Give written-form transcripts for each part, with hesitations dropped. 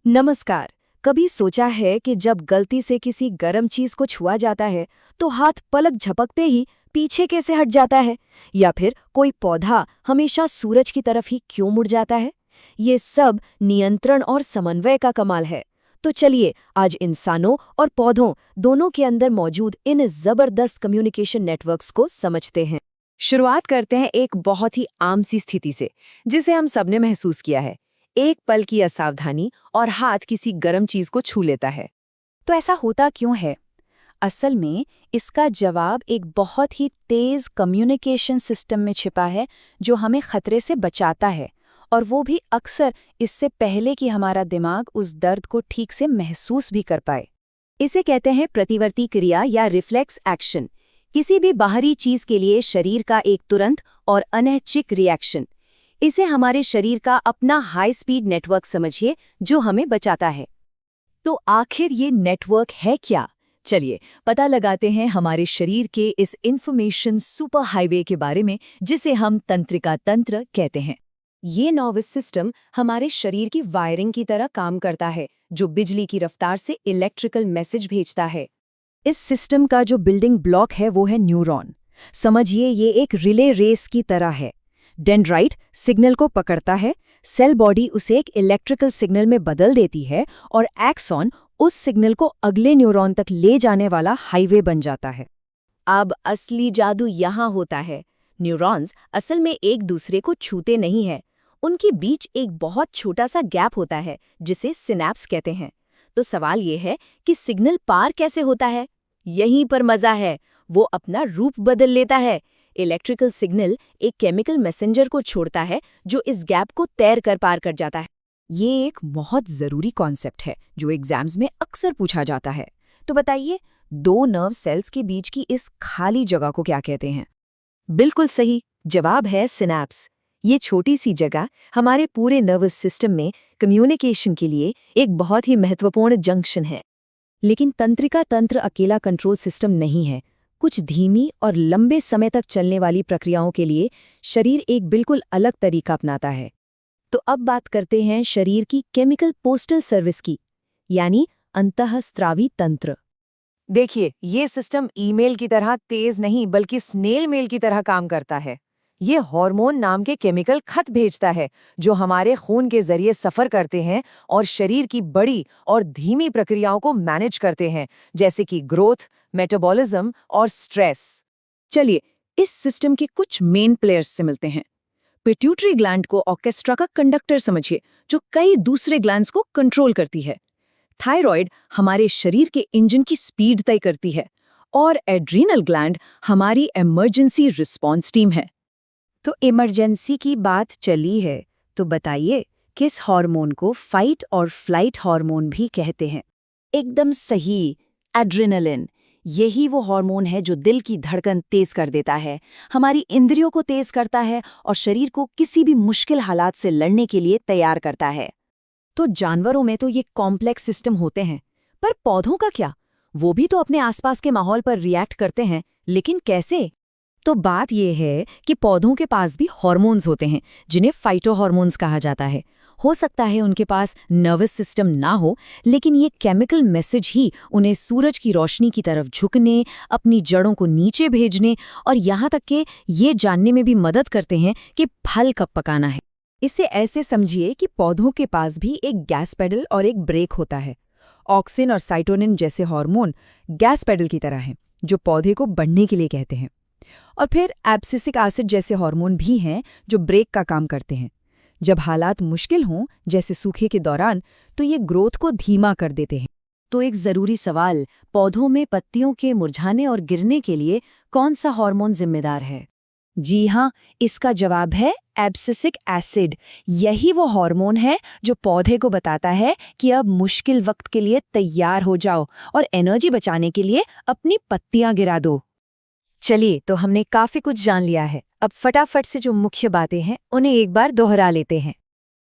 नमस्कार। कभी सोचा है कि जब गलती से किसी गर्म चीज को छुआ जाता है तो हाथ पलक झपकते ही पीछे कैसे हट जाता है, या फिर कोई पौधा हमेशा सूरज की तरफ ही क्यों मुड़ जाता है? ये सब नियंत्रण और समन्वय का कमाल है। तो चलिए आज इंसानों और पौधों दोनों के अंदर मौजूद इन जबरदस्त कम्युनिकेशन नेटवर्क्स को समझते हैं। शुरुआत करते हैं एक बहुत ही आम सी स्थिति से, जिसे हम सबने महसूस किया है। एक पल की असावधानी और हाथ किसी गर्म चीज को छू लेता है। तो ऐसा होता क्यों है? असल में इसका जवाब एक बहुत ही तेज कम्युनिकेशन सिस्टम में छिपा है, जो हमें खतरे से बचाता है, और वो भी अक्सर इससे पहले कि हमारा दिमाग उस दर्द को ठीक से महसूस भी कर पाए। इसे कहते हैं प्रतिवर्ती क्रिया या रिफ्लेक्स एक्शन। किसी भी बाहरी चीज के लिए शरीर का एक तुरंत और अनैच्छिक रिएक्शन। इसे हमारे शरीर का अपना हाई स्पीड नेटवर्क समझिए, जो हमें बचाता है। तो आखिर ये नेटवर्क है क्या? चलिए पता लगाते हैं हमारे शरीर के इस इंफॉर्मेशन सुपर हाईवे के बारे में, जिसे हम तंत्रिका तंत्र कहते हैं। ये नर्वस सिस्टम हमारे शरीर की वायरिंग की तरह काम करता है, जो बिजली की रफ्तार से इलेक्ट्रिकल मैसेज भेजता है। इस सिस्टम का जो बिल्डिंग ब्लॉक है वो है न्यूरॉन। समझिए ये एक रिले रेस की तरह है। डेंड्राइट सिग्नल को पकड़ता है, सेल बॉडी उसे एक इलेक्ट्रिकल सिग्नल में बदल देती है, और एक्सॉन उस सिग्नल को अगले न्यूरॉन तक ले जाने वाला हाईवे बन जाता है। अब असली जादू यहाँ होता है। न्यूरॉन्स असल में एक दूसरे को छूते नहीं हैं। उनके बीच एक बहुत छोटा सा गैप होता है, जिसे सिनैप्स कहते हैं। तो सवाल ये है कि सिग्नल पार कैसे होता है? यहीं पर मजा है। वो अपना रूप बदल लेता है। इलेक्ट्रिकल सिग्नल एक केमिकल मैसेंजर को छोड़ता है, जो इस गैप को तैर कर पार कर जाता है। ये एक बहुत ज़रूरी कॉन्सेप्ट है, जो एग्जाम्स में अक्सर पूछा जाता है। तो बताइए, दो नर्व सेल्स के बीच की इस खाली जगह को क्या कहते हैं? बिल्कुल सही जवाब है सिनैप्स। ये छोटी सी जगह हमारे पूरे नर्वस सिस्टम में कम्युनिकेशन के लिए एक बहुत ही महत्वपूर्ण जंक्शन है। लेकिन तंत्रिका तंत्र अकेला कंट्रोल सिस्टम नहीं है। कुछ धीमी और लंबे समय तक चलने वाली प्रक्रियाओं के लिए शरीर एक बिल्कुल अलग तरीका अपनाता है। तो अब बात करते हैं शरीर की केमिकल पोस्टल सर्विस की, यानी अंतःस्रावी तंत्र। देखिए, ये सिस्टम ईमेल की तरह तेज नहीं बल्कि स्नेल मेल की तरह काम करता है। ये हार्मोन नाम के केमिकल खत भेजता है, जो हमारे खून के जरिए सफर करते हैं और शरीर की बड़ी और धीमी प्रक्रियाओं को मैनेज करते हैं, जैसे कि ग्रोथ, मेटाबॉलिज्म और स्ट्रेस। चलिए इस सिस्टम के कुछ मेन प्लेयर्स से मिलते हैं। पिट्यूटरी ग्लैंड को ऑर्केस्ट्रा का कंडक्टर समझिए, जो कई दूसरे ग्लैंड्स को कंट्रोल करती है। थायराइड हमारे शरीर के इंजन की स्पीड तय करती है, और एड्रीनल ग्लैंड हमारी इमरजेंसी रिस्पॉन्स टीम है। तो इमरजेंसी की बात चली है, तो बताइए किस हार्मोन को फाइट और फ्लाइट हार्मोन भी कहते हैं? एकदम सही, एड्रेनलिन। यही वो हार्मोन है जो दिल की धड़कन तेज कर देता है, हमारी इंद्रियों को तेज करता है और शरीर को किसी भी मुश्किल हालात से लड़ने के लिए तैयार करता है। तो जानवरों में तो ये कॉम्प्लेक्स सिस्टम होते हैं, पर पौधों का क्या? वो भी तो अपने आसपास के माहौल पर रिएक्ट करते हैं, लेकिन कैसे? तो बात यह है कि पौधों के पास भी हार्मोन्स होते हैं, जिन्हें फाइटोहार्मोन्स कहा जाता है। हो सकता है उनके पास नर्वस सिस्टम ना हो, लेकिन ये केमिकल मैसेज ही उन्हें सूरज की रोशनी की तरफ झुकने, अपनी जड़ों को नीचे भेजने और यहाँ तक कि ये जानने में भी मदद करते हैं कि फल कब पकाना है। इसे ऐसे समझिए कि पौधों के पास भी एक गैस पेडल और एक ब्रेक होता है। ऑक्सिन और साइटोनिन जैसे हार्मोन गैस पेडल की तरह हैं, जो पौधे को बढ़ने के लिए कहते हैं। और फिर एब्सिसिक एसिड जैसे हार्मोन भी हैं, जो ब्रेक का काम करते हैं। जब हालात मुश्किल हों, जैसे सूखे के दौरान, तो ये ग्रोथ को धीमा कर देते हैं। तो एक ज़रूरी सवाल, पौधों में पत्तियों के मुरझाने और गिरने के लिए कौन सा हार्मोन जिम्मेदार है? जी हाँ, इसका जवाब है एब्सिसिक एसिड। यही वो हार्मोन है जो पौधे को बताता है कि अब मुश्किल वक्त के लिए तैयार हो जाओ और एनर्जी बचाने के लिए अपनी पत्तियां गिरा दो। चलिए, तो हमने काफी कुछ जान लिया है। अब फटाफट से जो मुख्य बातें हैं उन्हें एक बार दोहरा लेते हैं।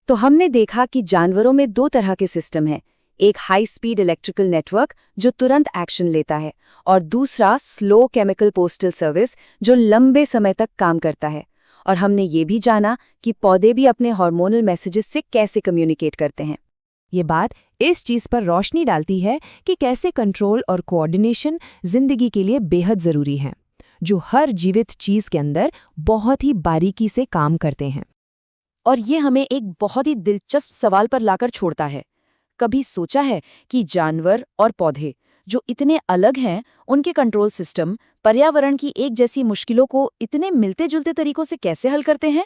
तो हमने देखा कि जानवरों में दो तरह के सिस्टम हैं, एक हाई स्पीड इलेक्ट्रिकल नेटवर्क जो तुरंत एक्शन लेता है, और दूसरा स्लो केमिकल पोस्टल सर्विस जो लंबे समय तक काम करता है। और हमने ये भी जाना कि पौधे भी अपने हार्मोनल मैसेजेस से कैसे कम्युनिकेट करते हैं। ये बात इस चीज़ पर रोशनी डालती है कि कैसे कंट्रोल और कोऑर्डिनेशन जिंदगी के लिए बेहद ज़रूरी हैं, जो हर जीवित चीज़ के अंदर बहुत ही बारीकी से काम करते हैं। और ये हमें एक बहुत ही दिलचस्प सवाल पर लाकर छोड़ता है। कभी सोचा है कि जानवर और पौधे जो इतने अलग हैं, उनके कंट्रोल सिस्टम पर्यावरण की एक जैसी मुश्किलों को इतने मिलते-जुलते तरीकों से कैसे हल करते हैं?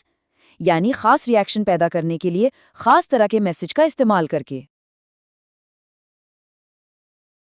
यानी खास रिएक्शन पैदा करने के लिए खास तरह के मैसेज का इस्तेमाल करके।